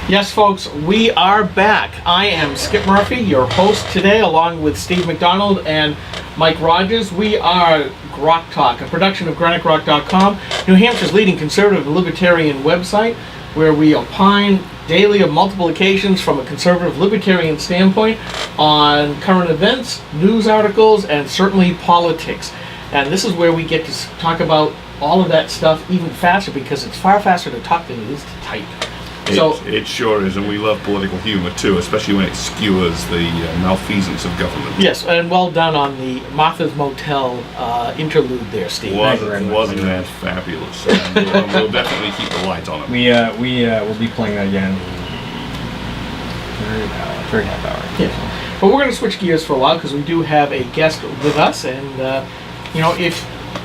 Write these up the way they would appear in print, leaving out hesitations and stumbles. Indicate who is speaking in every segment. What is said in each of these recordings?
Speaker 1: Yes, folks, we are back. I am Skip Murphy, your host today, along with Steve McDonald and Mike Rogers. We are GrokTALK, a production of GrokTALK.com, New Hampshire's leading conservative and libertarian website, where we opine daily on multiple occasions from a conservative libertarian standpoint on current events, news articles, and certainly politics. And this is where we get to talk about all of that stuff even faster, because it's far faster to talk than it is to type.
Speaker 2: It sure is, and we love political humor too, especially when it skewers the malfeasance of government.
Speaker 1: Yes, and well done on the Martha's Motel interlude there, Steve.
Speaker 2: Wasn't that fabulous? And we'll definitely keep the lights on it.
Speaker 3: We will be playing that again. Third half hour.
Speaker 1: Yeah. But we're going to switch gears for a while because we do have a guest with us, and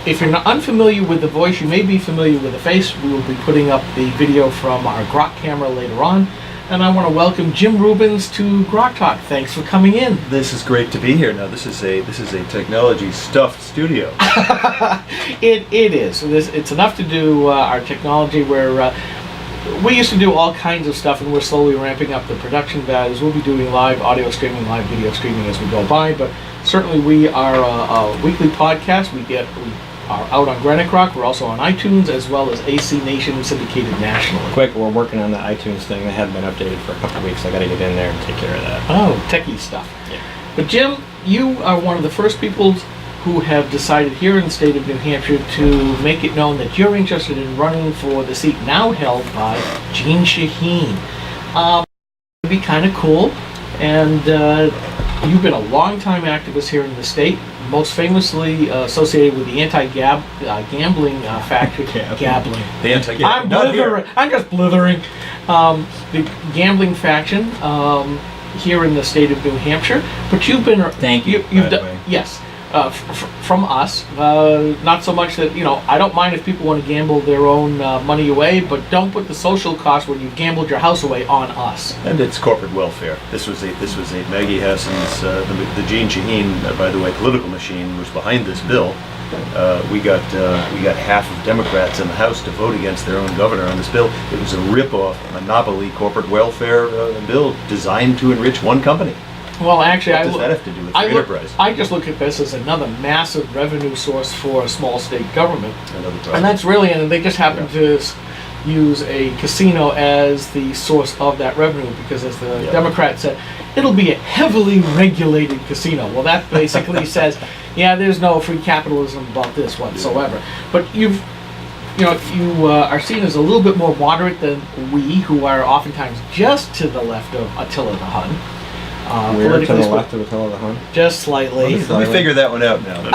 Speaker 1: if you're not unfamiliar with the voice, you may be familiar with the face. We will be putting up the video from our Grok camera later on. And I want to welcome Jim Rubens to GrokTALK. Thanks for coming in.
Speaker 4: This is great to be here. Now, this is a technology stuffed studio.
Speaker 1: It is. It's enough to do our technology where we used to do all kinds of stuff, and we're slowly ramping up the production values. We'll be doing live audio streaming, live video streaming as we go by, but certainly we are a weekly podcast. We are out on GrokTALK. We're also on iTunes, as well as AC Nation, syndicated nationally.
Speaker 3: Quick, we're working on the iTunes thing. They hadn't been updated for a couple of weeks. I got to get in there and take care of that.
Speaker 1: Oh, techie stuff.
Speaker 3: Yeah.
Speaker 1: But Jim, you are one of the first people who have decided here in the state of New Hampshire to make it known that you're interested in running for the seat now held by Jeanne Shaheen. It'd be kind of cool, and you've been a long-time activist here in the state, most famously associated with the anti-gambling faction. Gambling.
Speaker 4: The anti-gambling.
Speaker 1: I'm just blithering. The gambling faction here in the state of New Hampshire. But you've been.
Speaker 3: Thank you.
Speaker 1: You've done, yes. From us, not so much that, I don't mind if people want to gamble their own money away, but don't put the social cost when you've gambled your house away on us.
Speaker 4: And it's corporate welfare. This was a Maggie Hassan's, the Jeanne Shaheen, by the way, political machine was behind this bill. We got half of Democrats in the House to vote against their own governor on this bill. It was a rip-off, monopoly corporate welfare bill designed to enrich one company.
Speaker 1: Well, actually,
Speaker 4: what does that have to do with free enterprise?
Speaker 1: I just look at this as another massive revenue source for a small state government. And that's really, and they just happen to use a casino as the source of that revenue, because as the Democrat said, it'll be a heavily regulated casino. Well, that basically says, there's no free capitalism about this whatsoever. But you are seen as a little bit more moderate than we, who are oftentimes just to the left of Attila the Hun.
Speaker 3: We're to the left of Attila the Hun?
Speaker 1: Just slightly.
Speaker 4: Let me figure that one out now. No.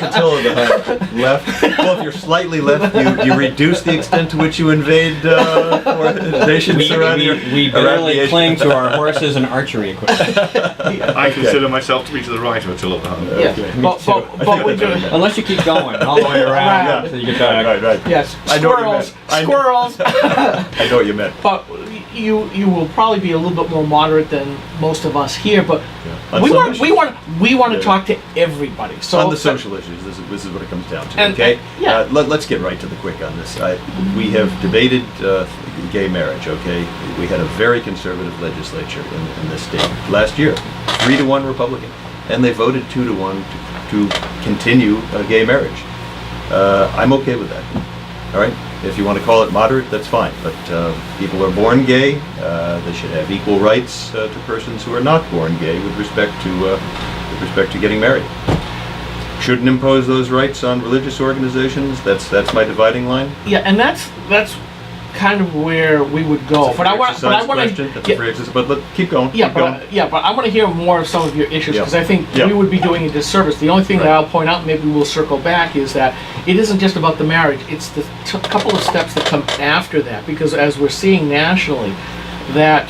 Speaker 4: Attila the Hun. Left. Well, if you're slightly left, you reduce the extent to which you invade nations around your...
Speaker 3: We barely cling to our horses and archery equipment.
Speaker 2: I consider myself to be to the right of Attila the Hun.
Speaker 1: Yeah,
Speaker 4: okay.
Speaker 1: but we do...
Speaker 3: Unless you keep going all the way around until you get back.
Speaker 4: Right.
Speaker 1: Yes,
Speaker 4: Squirrels. I know what you meant.
Speaker 1: But you will probably be a little bit more moderate than most of us here, but we want to talk to everybody. So
Speaker 4: on the social issues, this is what it comes down to.
Speaker 1: And,
Speaker 4: okay, let's get right to the quick on this. We have debated gay marriage. Okay, we had a very conservative legislature in this state last year, 3-1 Republican, and they voted 2-1 to continue gay marriage. I'm okay with that. All right. If you want to call it moderate, that's fine. But people are born gay. They should have equal rights to persons who are not born gay with respect to getting married. Shouldn't impose those rights on religious organizations. That's my dividing line.
Speaker 1: Yeah, and that's kind of where we would go. But I want
Speaker 4: to. But keep going.
Speaker 1: But I want to hear more of some of your issues, because I think we would be doing a disservice. The only thing that I'll point out, maybe we'll circle back, is that it isn't just about the marriage. It's the couple of steps that come after that, because as we're seeing nationally, that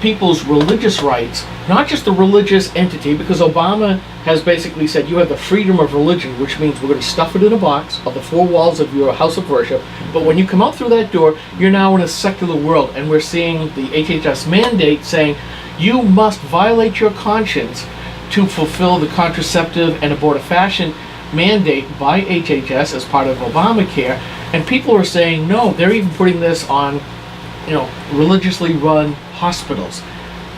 Speaker 1: people's religious rights, not just the religious entity, because Obama has basically said you have the freedom of religion, which means we're going to stuff it in a box of the 4 walls of your house of worship, but when you come out through that door, you're now in a secular world. And we're seeing the HHS mandate saying you must violate your conscience to fulfill the contraceptive and abortifacient mandate by HHS as part of Obamacare. And people are saying no. They're even putting this on religiously run hospitals.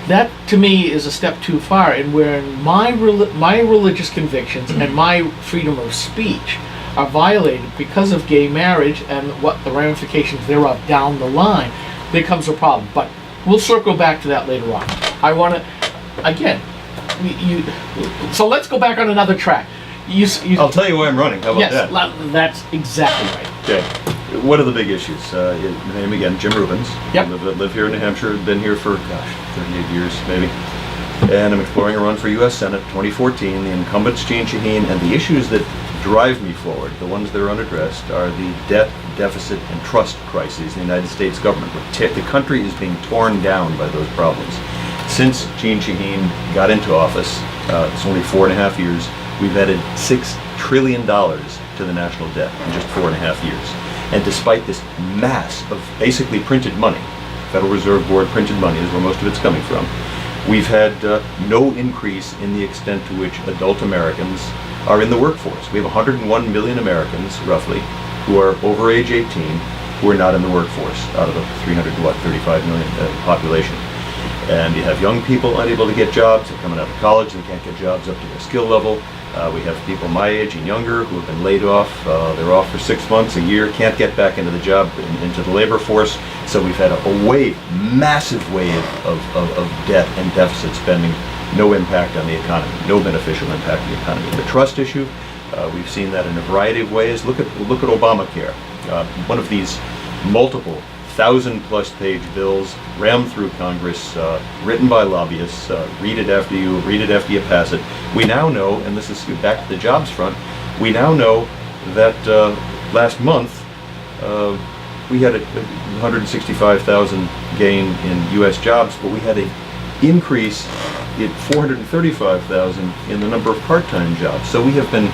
Speaker 1: That to me is a step too far, and where my religious convictions and my freedom of speech are violated because of gay marriage and what the ramifications thereof down the line, there comes a problem. But we'll circle back to that later on. I want to, again, so let's go back on another track.
Speaker 4: I'll tell you why I'm running. How about
Speaker 1: yes,
Speaker 4: that?
Speaker 1: that's exactly right.
Speaker 4: Okay. What are the big issues? My name again, Jim Rubens.
Speaker 1: Yep.
Speaker 4: Live here in New Hampshire. Been here for, 38 years maybe. And I'm exploring a run for U.S. Senate 2014. The incumbent's Jeanne Shaheen, and the issues that drive me forward, the ones that are unaddressed, are the debt, deficit, and trust crises in the United States government. The country is being torn down by those problems. Since Jeanne Shaheen got into office, it's only 4.5 years, we've added $6 trillion to the national debt in just 4.5 years. And despite this mass of basically printed money, Federal Reserve Board printed money is where most of it's coming from, we've had no increase in the extent to which adult Americans are in the workforce. We have 101 million Americans, roughly, who are over age 18, who are not in the workforce, out of the 35 million population. And you have young people unable to get jobs. They're coming out of college and can't get jobs up to their skill level. We have people my age and younger who have been laid off. They're off for 6 months, a year, can't get back into the job, into the labor force. So we've had a wave, massive wave of debt and deficit spending. No impact on the economy, no beneficial impact on the economy. The trust issue, we've seen that in a variety of ways. Look at Obamacare, one of these multiple 1,000+ page bills rammed through Congress, written by lobbyists. Read it after you pass it. We now know, and this is back to the jobs front, we now know that last month we had a 165,000 gain in U.S. jobs, but we had an increase in 435,000 in the number of part-time jobs. So we have been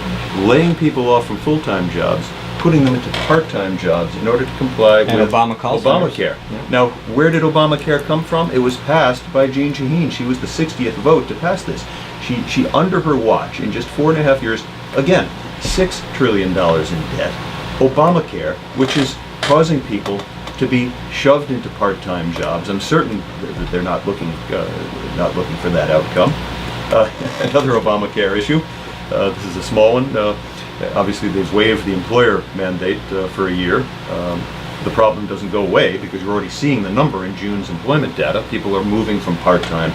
Speaker 4: laying people off from full-time jobs, putting them into part-time jobs in order to comply with Obamacare.
Speaker 3: Yeah.
Speaker 4: Now, where did Obamacare come from? It was passed by Jeanne Shaheen. She was the 60th vote to pass this. She under her watch, in just 4.5 years, again, $6 trillion in debt. Obamacare, which is causing people to be shoved into part-time jobs. I'm certain that they're not looking for that outcome. Another Obamacare issue. This is a small one. Obviously, they've waived the employer mandate for a year. The problem doesn't go away because you're already seeing the number in June's employment data. People are moving from part-time,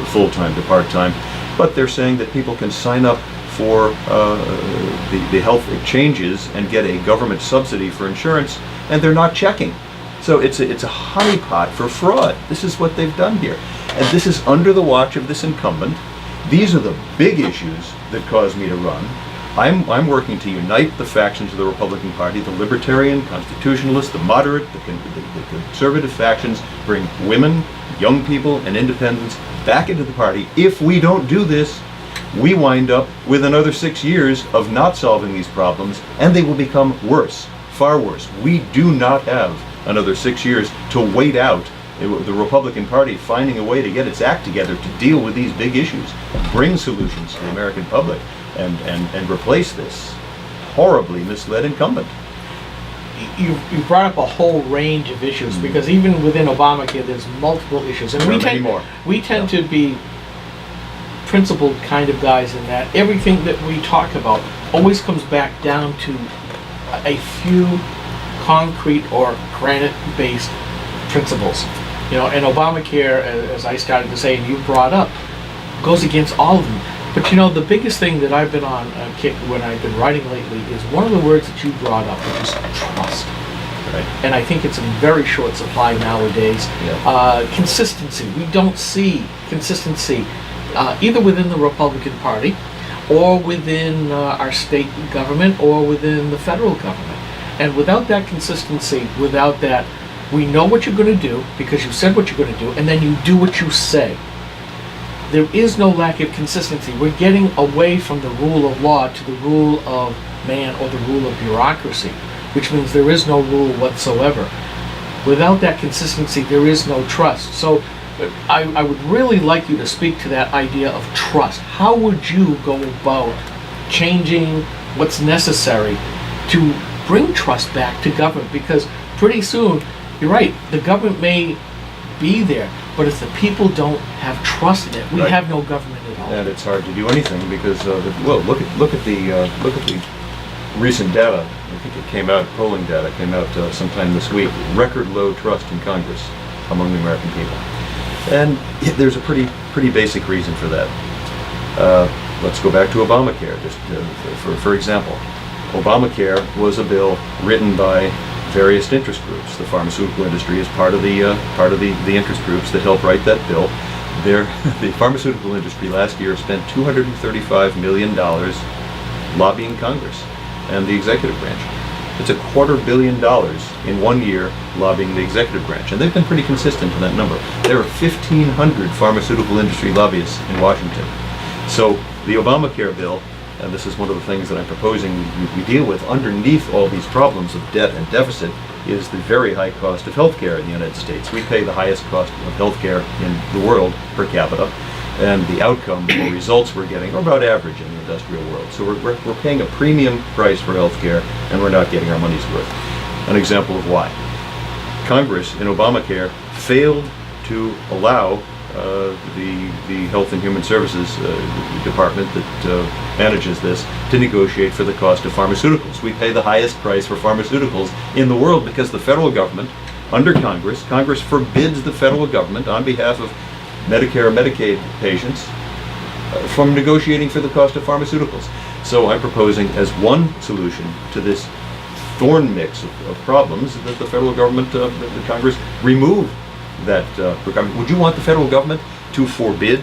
Speaker 4: full-time to part-time. But they're saying that people can sign up for the health changes and get a government subsidy for insurance, and they're not checking. So it's a honeypot for fraud. This is what they've done here. And this is under the watch of this incumbent. These are the big issues that cause me to run. I'm working to unite the factions of the Republican Party, the libertarian, constitutionalist, the moderate, the conservative factions, bring women, young people, and independents back into the party. If we don't do this, we wind up with another 6 years of not solving these problems, and they will become worse, far worse. We do not have another 6 years to wait out the Republican Party finding a way to get its act together to deal with these big issues, bring solutions to the American public, and replace this horribly misled incumbent.
Speaker 1: You brought up a whole range of issues, because even within Obamacare there's multiple issues, and we tend to be principled kind of guys in that everything that we talk about always comes back down to a few concrete or granite-based principles. And Obamacare, as I started to say and you brought up, goes against all of them. But the biggest thing that I've been on a kick when I've been writing lately is one of the words that you brought up, which is trust.
Speaker 4: Right.
Speaker 1: And I think it's in very short supply nowadays.
Speaker 4: Yeah.
Speaker 1: Consistency. We don't see consistency either within the Republican Party or within our state government or within the federal government. And without that consistency, without that, we know what you're going to do because you said what you're going to do, and then you do what you say. There is no lack of consistency. We're getting away from the rule of law to the rule of man or the rule of bureaucracy, which means there is no rule whatsoever. Without that consistency, there is no trust. So I would really like you to speak to that idea of trust. How would you go about changing what's necessary to bring trust back to government? Because pretty soon, you're right, the government may be there, but if the people don't have trust in it, we
Speaker 4: Right.
Speaker 1: have no government at all.
Speaker 4: And it's hard to do anything because, look at the recent data. I think it came out, polling data came out sometime this week. Record low trust in Congress among the American people, and there's a pretty basic reason for that. Let's go back to Obamacare. Just for example, Obamacare was a bill written by various interest groups. The pharmaceutical industry is part of the interest groups that helped write that bill. The pharmaceutical industry last year spent $235 million lobbying Congress and the executive branch. It's $250 million in 1 year lobbying the executive branch, and they've been pretty consistent in that number. There are 1,500 pharmaceutical industry lobbyists in Washington. So the Obamacare bill, and this is one of the things that I'm proposing we deal with underneath all these problems of debt and deficit, is the very high cost of healthcare in the United States. We pay the highest cost of healthcare in the world per capita, and the outcome or results we're getting are about average in the industrial world. So we're paying a premium price for healthcare, and we're not getting our money's worth. An example of why. Congress in Obamacare failed to allow the Health and Human Services Department that manages this to negotiate for the cost of pharmaceuticals. We pay the highest price for pharmaceuticals in the world because the federal government, under Congress forbids the federal government on behalf of Medicare or Medicaid patients from negotiating for the cost of pharmaceuticals. So I'm proposing as one solution to this thorn mix of problems that the federal government, the Congress, remove that requirement. Would you want the federal government to forbid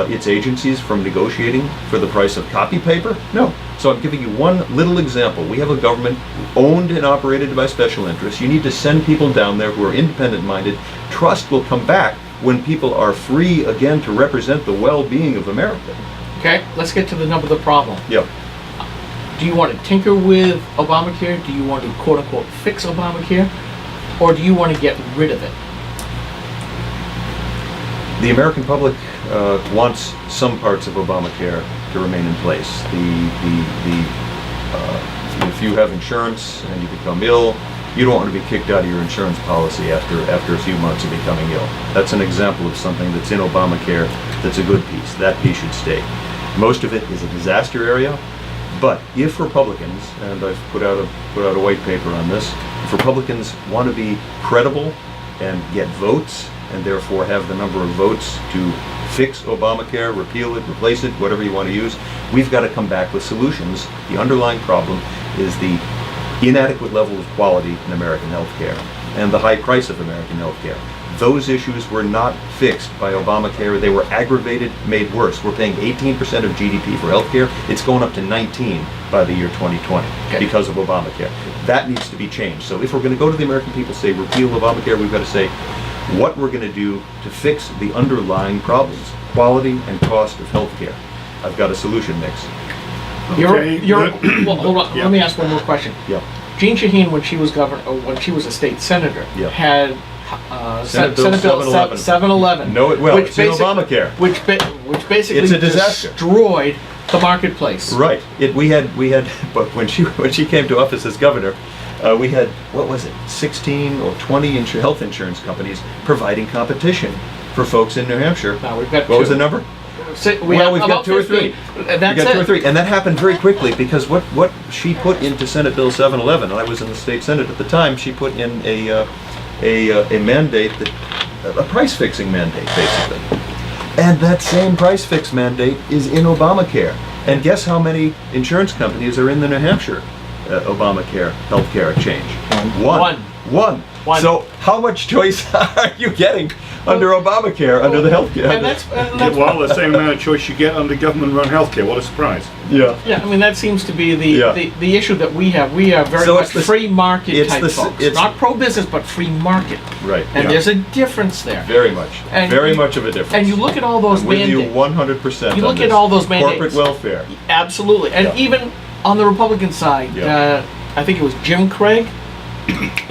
Speaker 4: its agencies from negotiating for the price of copy paper? No. So I'm giving you one little example. We have a government owned and operated by special interests. You need to send people down there who are independent-minded. Trust will come back when people are free again to represent the well-being of America.
Speaker 1: Okay, let's get to the nub of the problem.
Speaker 4: Yeah.
Speaker 1: Do you want to tinker with Obamacare? Do you want to quote-unquote fix Obamacare? Or do you want to get rid of it?
Speaker 4: The American public wants some parts of Obamacare to remain in place. If you have insurance and you become ill, you don't want to be kicked out of your insurance policy after a few months of becoming ill. That's an example of something that's in Obamacare that's a good piece. That piece should stay. Most of it is a disaster area, but if Republicans, and I've put out a white paper on this, if Republicans want to be credible and get votes, and therefore have the number of votes to fix Obamacare, repeal it, replace it, whatever you want to use, we've got to come back with solutions. The underlying problem is the inadequate level of quality in American healthcare and the high price of American healthcare. Those issues were not fixed by Obamacare. They were aggravated, made worse. We're paying 18% of GDP for healthcare. It's going up to 19 by the year 2020 because of Obamacare. That needs to be changed. So if we're going to go to the American people, say repeal Obamacare, we've got to say what we're going to do to fix the underlying problems, quality and cost of healthcare. I've got a solution mix.
Speaker 1: Well, hold on.
Speaker 2: Yeah.
Speaker 1: Let me ask one more question.
Speaker 4: Yeah.
Speaker 1: Jean Shaheen, when she was governor, or when she was a state senator,
Speaker 4: Yeah.
Speaker 1: had
Speaker 4: Senate Bill 711.
Speaker 1: 711.
Speaker 4: No, it's in Obamacare.
Speaker 1: Which basically
Speaker 4: It's a disaster.
Speaker 1: destroyed the marketplace.
Speaker 4: Right. We had, but when she came to office as governor, we had, what was it, 16 or 20 health insurance companies providing competition for folks in New Hampshire.
Speaker 1: Now we've got
Speaker 4: What was
Speaker 1: two.
Speaker 4: the number?
Speaker 1: We've
Speaker 4: got two or three.
Speaker 1: That's
Speaker 4: We got 2 or
Speaker 1: it.
Speaker 4: 3, and that happened very quickly because what she put into Senate Bill 711, and I was in the state Senate at the time, she put in a mandate, a price fixing mandate, basically. And that same price fix mandate is in Obamacare. And guess how many insurance companies are in the New Hampshire Obamacare healthcare exchange? One. So how much choice are you getting under Obamacare, under the healthcare?
Speaker 1: And that's
Speaker 2: Well, the same amount of choice you get under government-run healthcare. What a surprise!
Speaker 4: Yeah.
Speaker 1: yeah. I mean, that seems to be
Speaker 4: Yeah.
Speaker 1: the issue that we have. We are very
Speaker 4: So
Speaker 1: much
Speaker 4: it's the-
Speaker 1: free market
Speaker 4: it's
Speaker 1: type
Speaker 4: the-
Speaker 1: folks,
Speaker 4: it's-
Speaker 1: not pro-business, but free market.
Speaker 4: Right.
Speaker 1: And
Speaker 2: Yeah.
Speaker 1: there's a difference there.
Speaker 4: Very much.
Speaker 1: And
Speaker 4: Very
Speaker 1: you-
Speaker 4: much of a difference.
Speaker 1: And you look at all those
Speaker 4: I'm with you
Speaker 1: mandates.
Speaker 4: 100%.
Speaker 1: You
Speaker 4: on
Speaker 1: look at
Speaker 4: this.
Speaker 1: all those mandates.
Speaker 4: Corporate welfare.
Speaker 1: Absolutely. And
Speaker 4: Yeah.
Speaker 1: even on the Republican side,
Speaker 4: Yeah.
Speaker 1: I think it was Jim Craig.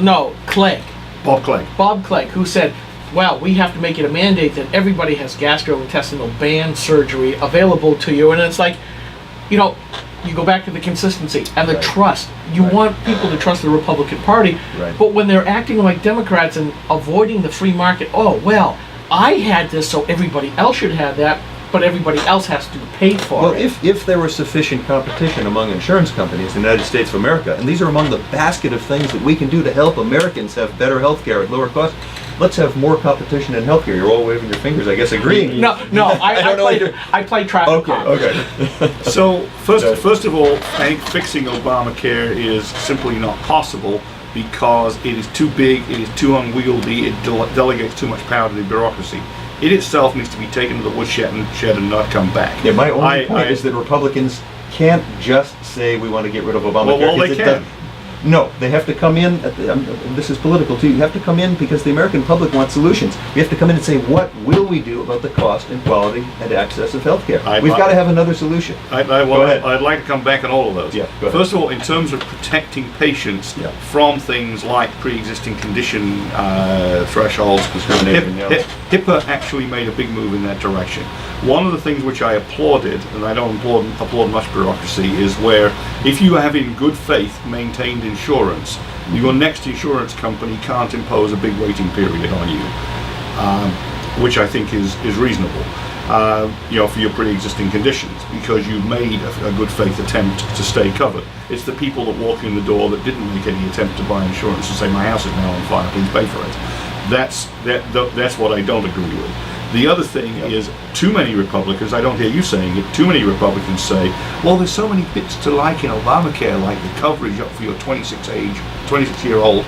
Speaker 1: No, Clegg.
Speaker 2: Bob Clegg.
Speaker 1: Bob Clegg, who said, well, we have to make it a mandate that everybody has gastrointestinal band surgery available to you. And it's like, you go back to the consistency and the
Speaker 4: Right.
Speaker 1: trust. You
Speaker 4: Right.
Speaker 1: want people to trust the Republican Party,
Speaker 4: Right.
Speaker 1: but when they're acting like Democrats and avoiding the free market, oh, well, I had this, so everybody else should have that, but everybody else has to pay for
Speaker 4: Well,
Speaker 1: it.
Speaker 4: if there was sufficient competition among insurance companies in the United States of America, and these are among the basket of things that we can do to help Americans have better health care at lower cost, let's have more competition in healthcare. You're all waving your fingers, I guess, agreeing.
Speaker 1: No, I
Speaker 4: don't know what you're-
Speaker 1: play traffic
Speaker 4: Okay,
Speaker 1: cop.
Speaker 4: okay.
Speaker 2: So
Speaker 4: So-
Speaker 2: first of all, I think fixing Obamacare is simply not possible because it is too big, it is too unwieldy, it delegates too much power to the bureaucracy. It itself needs to be taken to the woodshed and not come back.
Speaker 4: Yeah, my only point
Speaker 2: I-
Speaker 4: is that Republicans can't just say we want to get rid of Obamacare.
Speaker 2: Well,
Speaker 4: 'cause
Speaker 2: they
Speaker 4: it
Speaker 2: can.
Speaker 4: does- No, they have to come in, this is political too, you have to come in because the American public wants solutions. We have to come in and say, what will we do about the cost and quality and access of health care? We've got to have another solution. Go ahead.
Speaker 2: I'd like to come back on all of those.
Speaker 4: Yeah, go ahead.
Speaker 2: First of all, in terms of protecting patients
Speaker 4: Yeah.
Speaker 2: from things like pre-existing condition thresholds,
Speaker 4: Discrimination, yeah.
Speaker 2: HIPAA actually made a big move in that direction. One of the things which I applauded, and I don't applaud much bureaucracy, is where if you have in good faith maintained insurance, your next insurance company can't impose a big waiting period on you, which I think is reasonable. For your pre-existing conditions, because you've made a good faith attempt to stay covered. It's the people that walk in the door that didn't make any attempt to buy insurance and say, my house is now on fire, please pay for it. That's what I don't agree with. The other thing is, too many Republicans, I don't hear you saying it, too many Republicans say, well, there's so many bits to like in Obamacare, like the coverage up for your 26-year-old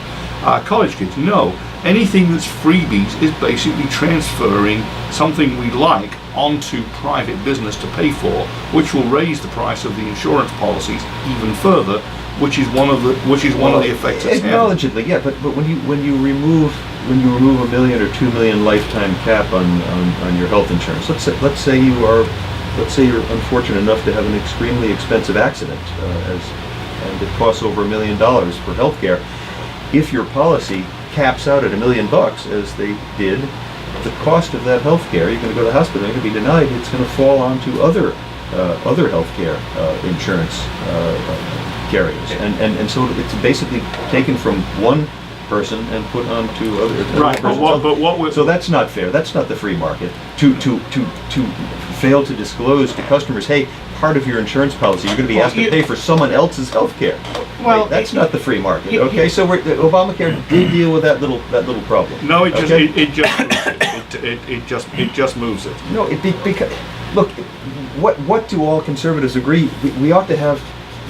Speaker 2: college kids. No, anything that's freebies is basically transferring something we like onto private business to pay for, which will raise the price of the insurance policies even further, which is one of the effects it's having.
Speaker 4: Acknowledgedly, yeah, but when you remove $1 million or $2 million lifetime cap on your health insurance, let's say you're unfortunate enough to have an extremely expensive accident, and it costs over $1 million for health care. If your policy caps out at $1 million, as they did, the cost of that health care, you're going to go to the hospital, you're going to be denied, it's going to fall onto other health care insurance carriers. And so it's basically taken from one person and put onto other
Speaker 2: Right,
Speaker 4: so that's not fair. That's not the free market. To fail to disclose to customers, hey, part of your insurance policy, you're going to be asked to pay for someone else's health care.
Speaker 1: Well,
Speaker 4: Hey, that's not the free market. Okay, so Obamacare did deal with that little problem.
Speaker 2: No, it
Speaker 4: Okay?
Speaker 2: just moves it.
Speaker 4: No, because look, what do all conservatives agree? We ought to have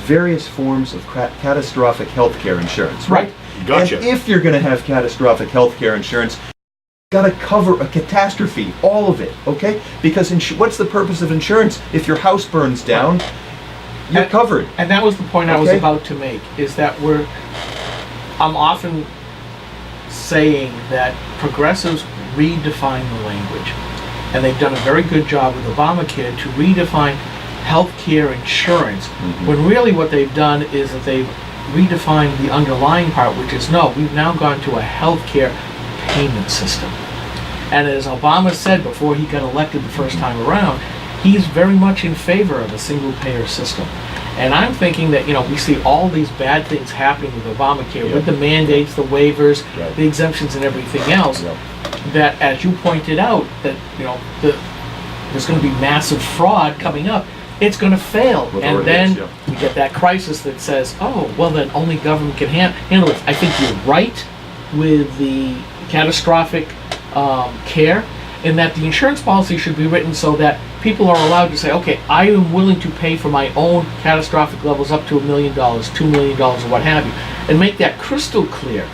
Speaker 4: various forms of catastrophic health care insurance, right?
Speaker 2: Gotcha.
Speaker 4: And if you're going to have catastrophic health care insurance, you've got to cover a catastrophe, all of it, okay? Because what's the purpose of insurance? If your house burns down, you're covered.
Speaker 1: And that was the point I was
Speaker 4: Okay.
Speaker 1: about to make, is that I'm often saying that progressives redefine the language. And they've done a very good job with Obamacare to redefine healthcare insurance, when really what they've done is that they've redefined the underlying part, which is, no, we've now gone to a healthcare payment system. And as Obama said before he got elected the first time around, he's very much in favor of a single payer system. And I'm thinking that, we see all these bad things happening with Obamacare, with the mandates, the waivers,
Speaker 4: Right.
Speaker 1: the exemptions and everything else, that, as you pointed out, that, there's going to be massive fraud coming up. It's going to fail.
Speaker 4: Well,
Speaker 1: And
Speaker 4: already
Speaker 1: then
Speaker 4: is, yeah.
Speaker 1: we get that crisis that says, oh, well, then only government can handle it. I think you're right with the catastrophic care, in that the insurance policy should be written so that people are allowed to say, okay, I am willing to pay for my own catastrophic levels up to $1 million, $2 million, or what have you, and make that crystal clear.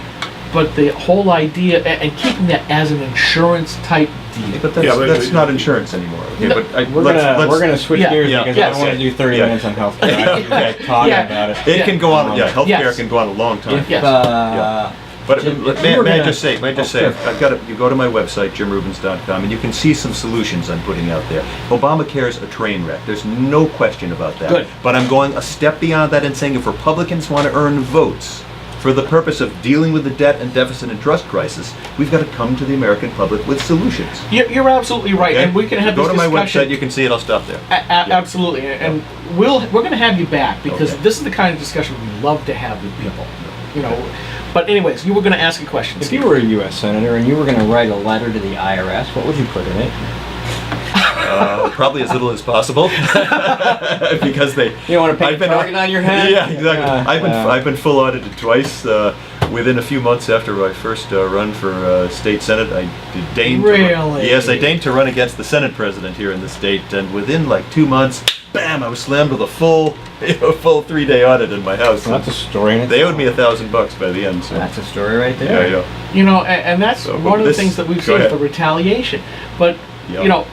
Speaker 1: But the whole idea, and keeping that as an insurance type deal.
Speaker 4: But that's not insurance anymore. Okay,
Speaker 1: No,
Speaker 4: but
Speaker 3: We're gonna switch
Speaker 1: Yeah.
Speaker 3: gears
Speaker 4: Yeah.
Speaker 3: because
Speaker 1: Yes.
Speaker 3: I don't want to do 30
Speaker 4: Yeah.
Speaker 3: minutes on healthcare. I have to get talking
Speaker 1: Yeah.
Speaker 3: about it.
Speaker 4: it can go on. Healthcare
Speaker 1: Yes.
Speaker 4: can go on a long time.
Speaker 3: If,
Speaker 1: Yes.
Speaker 4: But
Speaker 3: Jim, if
Speaker 4: may
Speaker 3: you were
Speaker 4: I
Speaker 3: gonna-
Speaker 4: just say,
Speaker 3: sure.
Speaker 4: I've got you go to my website, jimrubens.com, and you can see some solutions I'm putting out there. Obamacare is a train wreck. There's no question about that.
Speaker 1: Good.
Speaker 4: But I'm going a step beyond that and saying if Republicans want to earn votes For the purpose of dealing with the debt and deficit and trust crisis, we've got to come to the American public with solutions.
Speaker 1: You're absolutely right,
Speaker 4: Okay?
Speaker 1: and we can have
Speaker 4: Go
Speaker 1: this
Speaker 4: to my
Speaker 1: discussion.
Speaker 4: website, you can see it, I'll stop there.
Speaker 1: Absolutely, and we're going to have you back because
Speaker 4: Okay.
Speaker 1: this is the kind of discussion we love to have with people. You know, but anyways, you were going to ask a question.
Speaker 3: If
Speaker 1: Steve.
Speaker 3: you were a U.S. Senator and you were going to write a letter to the IRS, what would you put in it?
Speaker 4: Probably as little as possible, because they.
Speaker 3: You don't want to paint a
Speaker 4: I've been-
Speaker 3: target on your head?
Speaker 4: Yeah, exactly. I've been full audited twice. Within a few months after my first run for state senate, I deigned.
Speaker 1: Really?
Speaker 4: Yes, I deigned to run against the Senate president here in the state, and within like 2 months, bam! I was slammed with a full 3-day audit in my house.
Speaker 3: Well, that's a story. In
Speaker 4: They owed me
Speaker 3: itself.
Speaker 4: $1,000 by the end. So.
Speaker 3: That's a story right there.
Speaker 4: Yeah.
Speaker 1: You know, and that's
Speaker 4: So,
Speaker 1: one of the
Speaker 4: this-
Speaker 1: things that we've
Speaker 4: go
Speaker 1: seen
Speaker 4: ahead.
Speaker 1: for retaliation. But
Speaker 4: Yep.
Speaker 1: you know,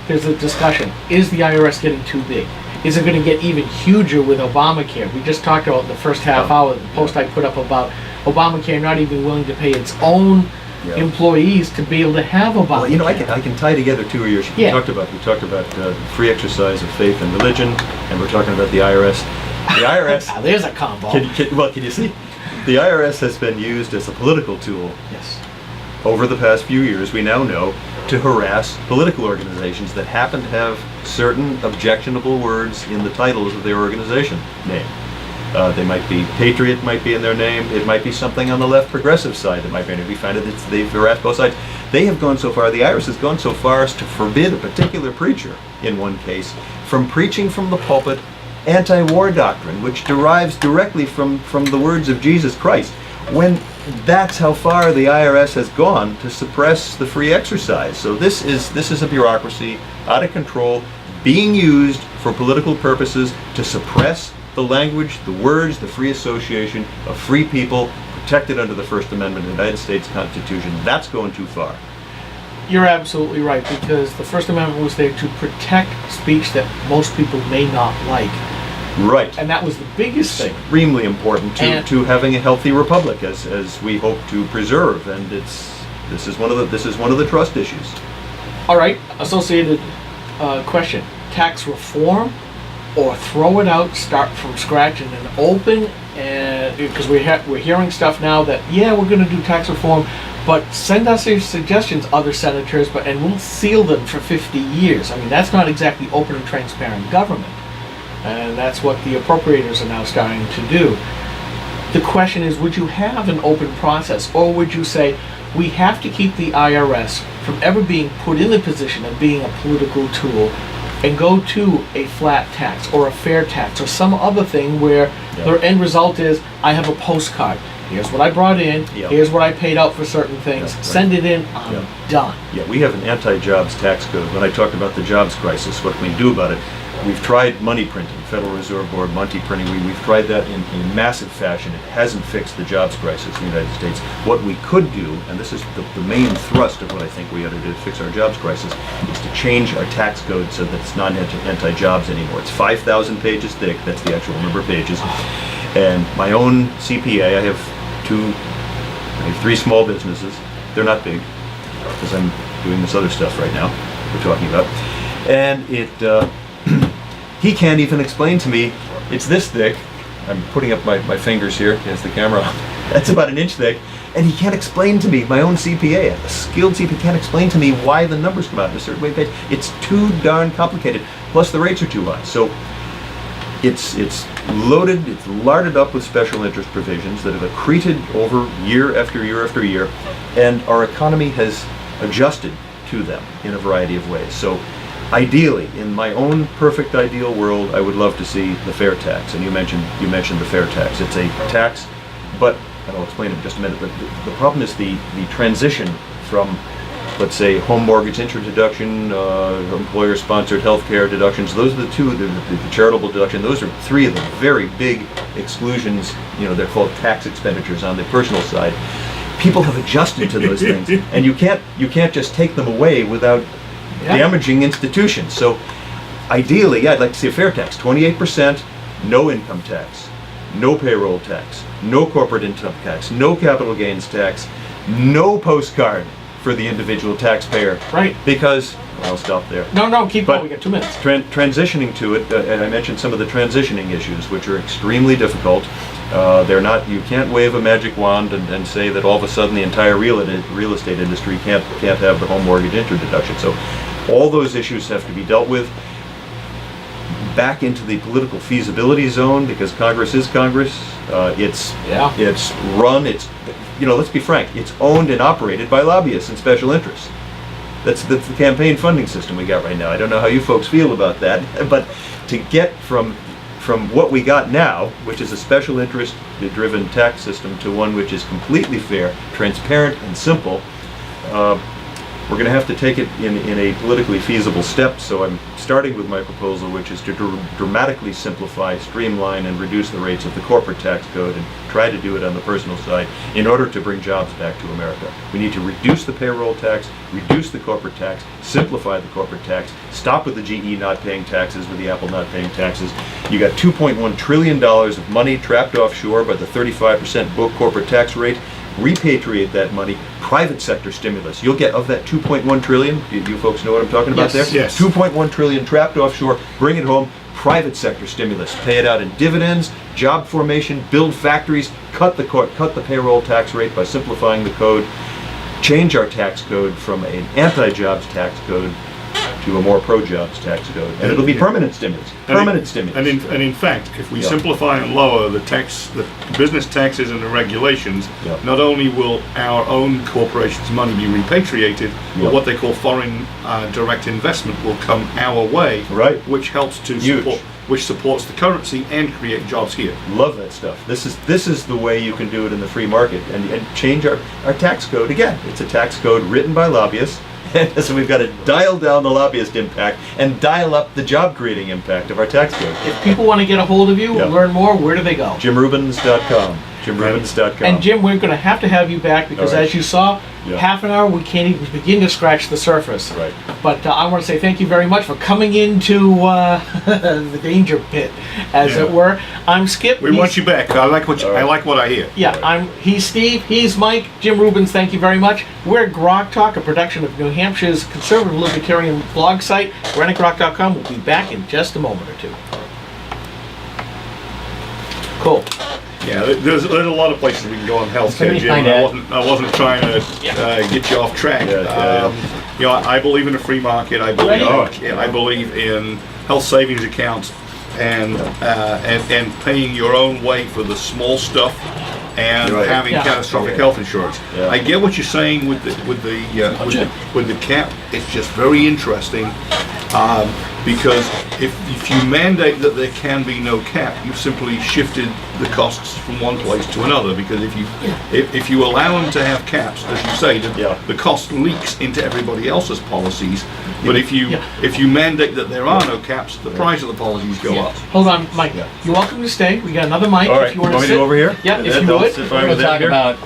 Speaker 1: there's a discussion. Is the IRS getting too big? Is it going to get even huger with Obamacare? We just talked about the first half hour, the post I put up about Obamacare not even willing to pay its own
Speaker 4: Yeah.
Speaker 1: employees to be able to have Obamacare.
Speaker 4: Well, you know, I can tie together 2 years.
Speaker 1: Yeah.
Speaker 4: We talked about free exercise of faith and religion, and we're talking about the IRS. The IRS.
Speaker 1: Now, there's a combo.
Speaker 4: Can you see? The IRS has been used as a political tool
Speaker 1: Yes.
Speaker 4: over the past few years. We now know to harass political organizations that happen to have certain objectionable words in the titles of their organization name. They might be patriot, might be in their name. It might be something on the left progressive side that might be found that they've harassed both sides. They have gone so far, the IRS has gone so far as to forbid a particular preacher, in one case, from preaching from the pulpit anti-war doctrine, which derives directly from the words of Jesus Christ. When that's how far the IRS has gone to suppress the free exercise. So this is a bureaucracy out of control, being used for political purposes to suppress the language, the words, the free association of free people protected under the First Amendment of the United States Constitution. That's going too far.
Speaker 1: You're absolutely right, because the First Amendment was there to protect speech that most people may not like.
Speaker 4: Right.
Speaker 1: And that was the biggest thing.
Speaker 4: Extremely important
Speaker 1: And-
Speaker 4: to having a healthy republic, as we hope to preserve, and this is one of the trust issues.
Speaker 1: All right, associated question. Tax reform or throw it out, start from scratch and then open? Because we're hearing stuff now that, yeah, we're going to do tax reform, but send us your suggestions, other senators, and we'll seal them for 50 years. I mean, that's not exactly open and transparent government. And that's what the appropriators are now starting to do. The question is, would you have an open process, or would you say, we have to keep the IRS from ever being put in the position of being a political tool and go to a flat tax or a fair tax or some other thing where their end result is, I have a postcard. Here's what I brought in,
Speaker 4: Yeah.
Speaker 1: here's what I paid out for certain things,
Speaker 4: Yeah, right.
Speaker 1: send it in, I'm
Speaker 4: Yeah.
Speaker 1: done.
Speaker 4: Yeah, we have an anti-jobs tax code. When I talked about the jobs crisis, what can we do about it? We've tried money printing, Federal Reserve Board money printing. We've tried that in massive fashion. It hasn't fixed the jobs crisis in the United States. What we could do, and this is the main thrust of what I think we ought to do to fix our jobs crisis, is to change our tax code so that it's not anti-jobs anymore. It's 5,000 pages thick. That's the actual number of pages. And my own CPA, I have 3 small businesses. They're not big because I'm doing this other stuff right now we're talking about. And he can't even explain to me, it's this thick. I'm putting up my fingers here against the camera. That's about 1 inch thick. And he can't explain to me, my own CPA, a skilled CPA, can't explain to me why the numbers come out in a certain way. It's too darn complicated. Plus the rates are too high. So it's loaded, it's larded up with special interest provisions that have accreted over year after year after year. And our economy has adjusted to them in a variety of ways. So ideally, in my own perfect ideal world, I would love to see the fair tax. And you mentioned the fair tax. It's a tax, but, and I'll explain it in just a minute, but the problem is the transition from, let's say, home mortgage interest deduction, employer-sponsored health care deductions. Those are the two, the charitable deduction. Those are 3 of the very big exclusions. They're called tax expenditures on the personal side. People have adjusted to those things, and you can't just take them away without damaging institutions. So ideally, I'd like to see a fair tax, 28%, no income tax, no payroll tax, no corporate income tax, no capital gains tax, no postcard for the individual taxpayer.
Speaker 1: Right.
Speaker 4: Because, I'll stop there.
Speaker 1: No, keep going,
Speaker 4: But
Speaker 1: we got 2 minutes.
Speaker 4: Transitioning to it, and I mentioned some of the transitioning issues, which are extremely difficult. They're not. You can't wave a magic wand and say that all of a sudden the entire real estate industry can't have the home mortgage interest. So all those issues have to be dealt with. Back into the political feasibility zone, because Congress is Congress. It's run. Let's be frank. It's owned and operated by lobbyists and special interests. That's the campaign funding system we got right now. I don't know how you folks feel about that, but to get from what we got now, which is a special interest driven tax system, to one which is completely fair, transparent, and simple, we're going to have to take it in a politically feasible step. So I'm starting with my proposal, which is to dramatically simplify, streamline, and reduce the rates of the corporate tax code, and try to do it on the personal side in order to bring jobs back to America. We need to reduce the payroll tax, reduce the corporate tax, simplify the corporate tax, stop with the GE not paying taxes, with the Apple not paying taxes. You got $2.1 trillion of money trapped offshore by the 35% book corporate tax rate. Repatriate that money, private sector stimulus. You'll get, of that 2.1 trillion, you folks know what I'm talking about there?
Speaker 2: Yes.
Speaker 4: 2.1 trillion trapped offshore, bring it home, private sector stimulus. Pay it out in dividends, job formation, build factories, cut the payroll tax rate by simplifying the code, change our tax code from an anti-jobs tax code to a more pro-jobs tax code, and it'll be permanent stimulus.
Speaker 2: And in fact, if we simplify and lower the business taxes and the regulations, not only will our own corporations' money be repatriated, but what they call foreign direct investment will come our way,
Speaker 4: right?
Speaker 2: Which helps to supports the currency and create jobs here.
Speaker 4: Love that stuff. This is the way you can do it in the free market, and change our tax code again. It's a tax code written by lobbyists. So we've got to dial down the lobbyist impact and dial up the job-creating impact of our tax code.
Speaker 1: If people want to get a hold of you, learn more, where do they go?
Speaker 4: JimRubens.com. JimRubens.com.
Speaker 1: And Jim, we're going to have you back, because as you saw, half an hour, we can't even begin to scratch the surface.
Speaker 4: Right.
Speaker 1: But I want to say thank you very much for coming into the danger pit, as it were. I'm Skip.
Speaker 2: We want you back. I like what I hear.
Speaker 1: Yeah, he's Steve. He's Mike. Jim Rubens. Thank you very much. We're GrokTALK, a production of New Hampshire's conservative libertarian blog site. We're at GrokTALK.com. We'll be back in just a moment or two. Cool.
Speaker 2: Yeah, there's a lot of places we can go on healthcare, Jim. I wasn't trying to get you off track. I believe in a free market. I believe in health savings accounts and paying your own way for the small stuff and having catastrophic health insurance. I get what you're saying with the cap. It's just very interesting. Because if you mandate that there can be no cap, you've simply shifted the costs from one place to another. Because if you allow them to have caps, as you say, the cost leaks into everybody else's policies. But if you mandate that there are no caps, the price of the policies go up.
Speaker 1: Hold on, Mike. You're welcome to stay. We got another mic.
Speaker 4: All right.
Speaker 1: If you want
Speaker 4: to
Speaker 1: sit.
Speaker 4: Me to go over here?
Speaker 1: Yeah, if you would.
Speaker 3: We're going to talk about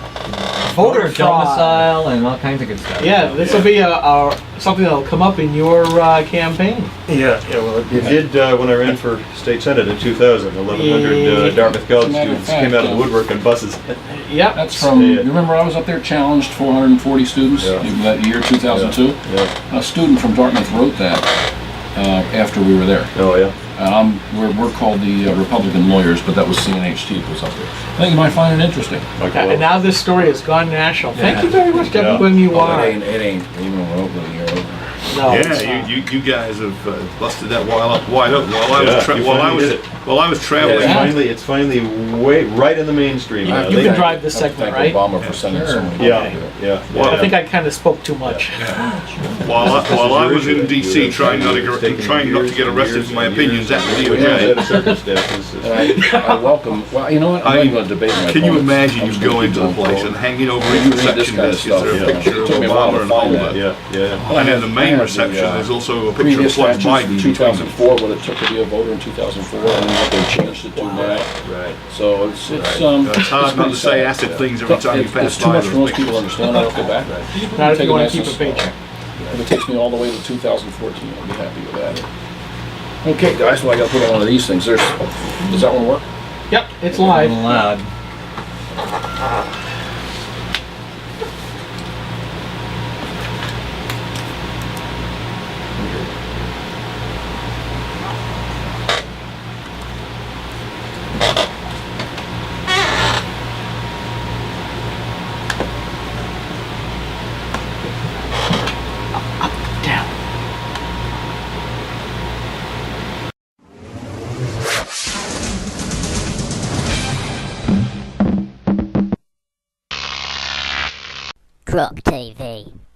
Speaker 3: voter domicile and all kinds of good stuff.
Speaker 1: Yeah, this will be something that'll come up in your campaign.
Speaker 4: Well, it did when I ran for state senate in 2000. 1,100 Dartmouth College students came out of the woodwork on buses.
Speaker 1: Yep.
Speaker 5: That's from, you remember I was up there, challenged 440 students in that year, 2002? A student from Dartmouth wrote that after we were there.
Speaker 4: Oh, yeah.
Speaker 5: We're called the Republican Lawyers, but that was CNHT that was up there. I think you might find it interesting.
Speaker 1: Okay, and now this story has gone national. Thank you very much, everyone you are.
Speaker 5: It ain't even remotely here over.
Speaker 1: No,
Speaker 2: you guys have busted that wide open. While I was traveling.
Speaker 4: It's finally right in the mainstream.
Speaker 1: You can drive this segment, right?
Speaker 5: Obama for sending so many.
Speaker 1: I think I kind of spoke too much.
Speaker 2: While I was in D.C. trying not to get arrested for my opinions at the DOJ.
Speaker 5: I welcome. Well, you know what? I'm going to debate my
Speaker 2: Can you
Speaker 5: opponents.
Speaker 2: imagine you go into the place and hanging over each reception desk is there a picture of Obama and all that? And in the main reception, there's also a picture of
Speaker 5: previous
Speaker 2: Biden.
Speaker 5: statutes from 2004, what it took to be a voter in 2004, and what they changed it to now.
Speaker 4: Right.
Speaker 5: So it's
Speaker 2: hard not to say acid things every time you pass
Speaker 5: it's too
Speaker 2: by
Speaker 5: much for
Speaker 2: those
Speaker 5: most people to
Speaker 2: pictures.
Speaker 5: understand. I'll go back.
Speaker 1: Not if
Speaker 5: Take
Speaker 1: you want to
Speaker 5: an
Speaker 1: keep a
Speaker 5: essence.
Speaker 1: paycheck.
Speaker 5: If it takes me all the way to 2014, I'll be happy with that. Okay, guys, well, I got to put on one of these things. Does that one work?
Speaker 1: Yep, it's live.
Speaker 3: Loud.
Speaker 6: Grok TV.